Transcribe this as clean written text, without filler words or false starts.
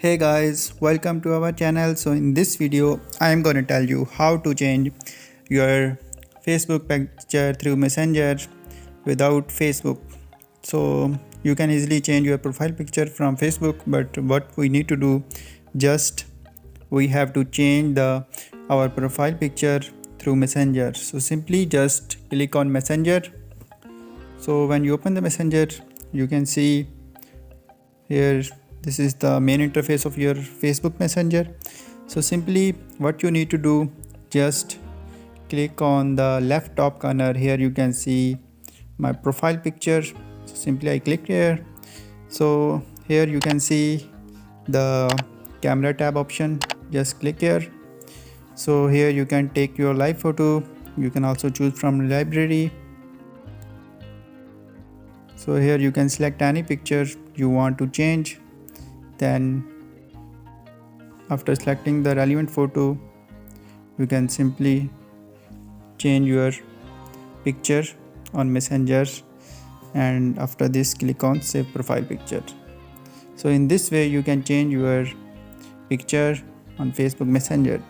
Hey guys, welcome to our channel. So in this video I am going to tell you how to change your Facebook picture through Messenger without Facebook. So you can easily change your profile picture from Facebook, but what we need to do, just we have to change our profile picture through Messenger. So simply just click on Messenger. So when you open the Messenger, you can see here this is the main interface of your Facebook Messenger. So simply what you need to do, just click on the left top corner. Here you can see my profile picture. So simply I click here. So here you can see the camera tab option. Just click here. So here you can take your live photo. You can also choose from library. So here you can select any picture you want to change. Then after selecting the relevant photo, you can simply change your picture on Messenger, and after this click on save profile picture. So in this way you can change your picture on Facebook Messenger.